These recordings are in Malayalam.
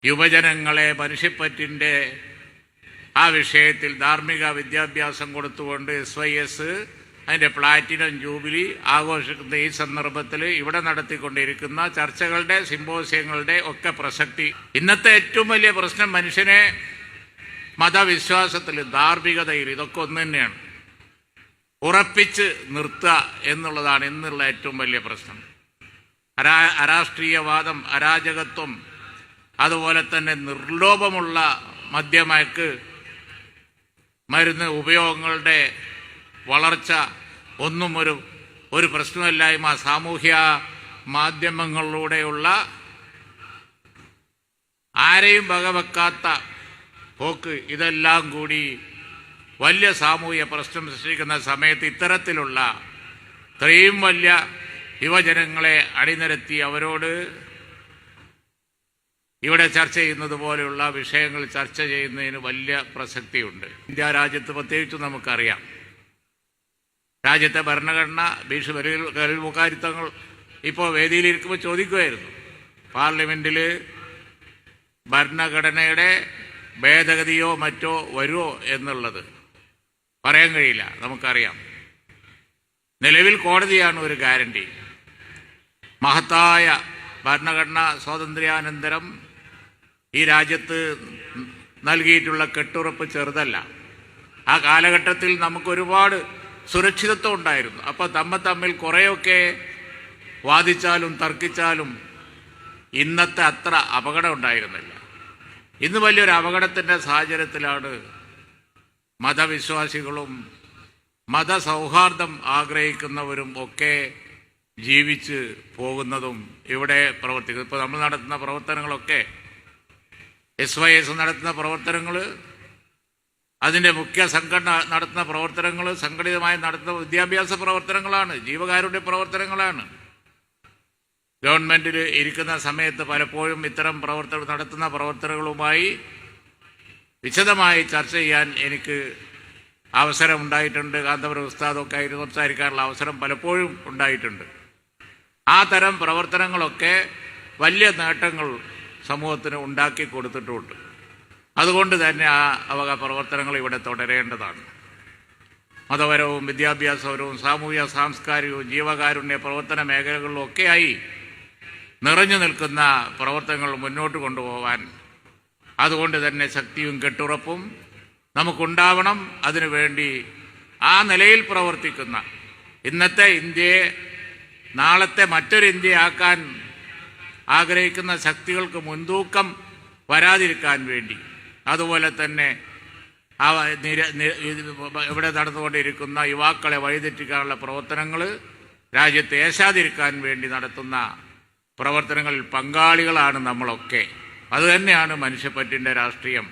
യുവജനങ്ങളെ മനുഷ്യപ്പറ്റിൻ്റെ ആ വിഷയത്തിൽ ധാർമ്മിക വിദ്യാഭ്യാസം കൊടുത്തുകൊണ്ട് SYS അതിൻ്റെ പ്ലാറ്റിനം ജൂബിലി ആഘോഷിക്കുന്ന ഈ സന്ദർഭത്തിൽ ഇവിടെ നടത്തിക്കൊണ്ടിരിക്കുന്ന ചർച്ചകളുടെ സിമ്പോസിയങ്ങളുടെ ഒക്കെ പ്രസക്തി, ഇന്നത്തെ ഏറ്റവും വലിയ പ്രശ്നം മനുഷ്യനെ മതവിശ്വാസത്തിൽ, ധാർമ്മികതയിൽ, ഇതൊക്കെ ഒന്ന് തന്നെയാണ്. ഉറപ്പിച്ച് നിർത്തുക എന്നുള്ളതാണ് ഇന്നുള്ള ഏറ്റവും വലിയ പ്രശ്നം. അരാഷ്ട്രീയവാദം, അരാജകത്വം, അതുപോലെ തന്നെ നിർലോഭമുള്ള മദ്യമയക്ക് മരുന്ന് ഉപയോഗങ്ങളുടെ വളർച്ച ഒന്നും ഒരു പ്രശ്നമില്ലായ്മ, സാമൂഹ്യ മാധ്യമങ്ങളിലൂടെയുള്ള ആരെയും വകവെക്കാത്ത പോക്ക്, ഇതെല്ലാം കൂടി വലിയ സാമൂഹ്യ പ്രശ്നം സൃഷ്ടിക്കുന്ന സമയത്ത് ഇത്തരത്തിലുള്ള ഇത്രയും വലിയ യുവജനങ്ങളെ അണിനിരത്തി അവരോട് ഇവിടെ ചർച്ച ചെയ്യുന്നത് പോലെയുള്ള വിഷയങ്ങൾ ചർച്ച ചെയ്യുന്നതിന് വലിയ പ്രസക്തിയുണ്ട്. ഇന്ത്യ രാജ്യത്ത് പ്രത്യേകിച്ച് നമുക്കറിയാം, രാജ്യത്തെ ഭരണഘടന ഖലീൽ ബുഖാരി തങ്ങൾ ഇപ്പോൾ വേദിയിലിരിക്കുമ്പോൾ ചോദിക്കുമായിരുന്നു, പാർലമെൻറ്റിൽ ഭരണഘടനയുടെ ഭേദഗതിയോ മറ്റോ വരുമോ എന്നുള്ളത് പറയാൻ കഴിയില്ല, നമുക്കറിയാം. നിലവിൽ കോടതിയാണ് ഒരു ഗ്യാരണ്ടി. മഹത്തായ ഭരണഘടനാ സ്വാതന്ത്ര്യാനന്തരം ഈ രാജ്യത്ത് നൽകിയിട്ടുള്ള കെട്ടുറപ്പ് ചെറുതല്ല. ആ കാലഘട്ടത്തിൽ നമുക്കൊരുപാട് സുരക്ഷിതത്വം ഉണ്ടായിരുന്നു. അപ്പോൾ തമ്മിൽ കുറേയൊക്കെ വാദിച്ചാലും തർക്കിച്ചാലും ഇന്നത്തെ അത്ര അപകടം ഉണ്ടായിരുന്നില്ല. ഇന്ന് വലിയൊരു അപകടത്തിൻ്റെ സാഹചര്യത്തിലാണ് മതവിശ്വാസികളും മതസൗഹാർദ്ദം ആഗ്രഹിക്കുന്നവരും ഒക്കെ ജീവിച്ച് പോകുന്നതും ഇവിടെ പ്രവർത്തിക്കുന്നത്. ഇപ്പോൾ നമ്മൾ നടത്തുന്ന പ്രവർത്തനങ്ങളൊക്കെ, SYS നടത്തുന്ന പ്രവർത്തനങ്ങൾ, അതിൻ്റെ മുഖ്യ സംഘടന നടത്തുന്ന പ്രവർത്തനങ്ങൾ, സംഘടിതമായി നടത്തുന്ന വിദ്യാഭ്യാസ പ്രവർത്തനങ്ങളാണ്, ജീവകാരുണ്യ പ്രവർത്തനങ്ങളാണ്. ഗവൺമെൻറ്റിൽ ഇരിക്കുന്ന സമയത്ത് പലപ്പോഴും ഇത്തരം നടത്തുന്ന പ്രവർത്തനങ്ങളുമായി വിശദമായി ചർച്ച ചെയ്യാൻ എനിക്ക് അവസരം ഉണ്ടായിട്ടുണ്ട്. കാന്തപുരം ഉസ്താദൊക്കെ ആയിട്ട് സംസാരിക്കാനുള്ള അവസരം പലപ്പോഴും ഉണ്ടായിട്ടുണ്ട്. ആ തരം പ്രവർത്തനങ്ങളൊക്കെ വലിയ നേട്ടങ്ങൾ സമൂഹത്തിന് ഉണ്ടാക്കി കൊടുത്തിട്ടുമുണ്ട്. അതുകൊണ്ട് തന്നെ ആ വക പ്രവർത്തനങ്ങൾ ഇവിടെ തുടരേണ്ടതാണ്. മതപരവും വിദ്യാഭ്യാസപരവും സാമൂഹ്യ സാംസ്കാരികവും ജീവകാരുണ്യ പ്രവർത്തന മേഖലകളിലൊക്കെയായി നിറഞ്ഞു നിൽക്കുന്ന പ്രവർത്തനങ്ങൾ മുന്നോട്ട് കൊണ്ടുപോകാൻ അതുകൊണ്ട് തന്നെ ശക്തിയും കെട്ടുറപ്പും നമുക്കുണ്ടാവണം. അതിനുവേണ്ടി ആ നിലയിൽ പ്രവർത്തിക്കുന്ന ഇന്നത്തെ ഇന്ത്യയെ നാളത്തെ മറ്റൊരു ഇന്ത്യയാക്കാൻ ആഗ്രഹിക്കുന്ന ശക്തികൾക്ക് മുൻതൂക്കം വരാതിരിക്കാൻ വേണ്ടി, അതുപോലെ തന്നെ ഇവിടെ നടന്നുകൊണ്ടിരിക്കുന്ന യുവാക്കളെ വഴിതെറ്റിക്കാനുള്ള പ്രവർത്തനങ്ങൾ രാജ്യത്തെ ഏശാതിരിക്കാൻ വേണ്ടി നടത്തുന്ന പ്രവർത്തനങ്ങളിൽ പങ്കാളികളാണ് നമ്മളൊക്കെ. അതുതന്നെയാണ് മനുഷ്യപ്പറ്റിൻ്റെ രാഷ്ട്രീയം.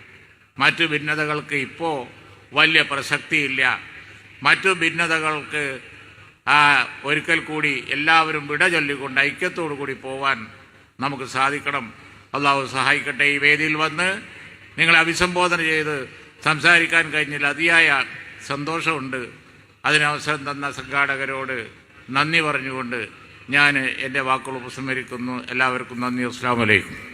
മറ്റു ഭിന്നതകൾക്ക് ഇപ്പോൾ വലിയ പ്രസക്തിയില്ല. മറ്റു ഭിന്നതകൾക്ക് ഒരിക്കൽ കൂടി എല്ലാവരും വിട ചൊല്ലിക്കൊണ്ട് ഐക്യത്തോടു കൂടി പോവാൻ നമുക്ക് സാധിക്കണം. അള്ളാഹു സഹായിക്കട്ടെ. ഈ വേദിയിൽ വന്ന് നിങ്ങളെ അഭിസംബോധന ചെയ്ത് സംസാരിക്കാൻ കഴിഞ്ഞതിൽ അതിയായ സന്തോഷമുണ്ട്. അതിനവസരം തന്ന സംഘാടകരോട് നന്ദി പറഞ്ഞുകൊണ്ട് ഞാൻ എൻ്റെ വാക്കുകൾ ഉപസംഹരിക്കുന്നു. എല്ലാവർക്കും നന്ദി. അസ്സലാമു അലൈക്കും.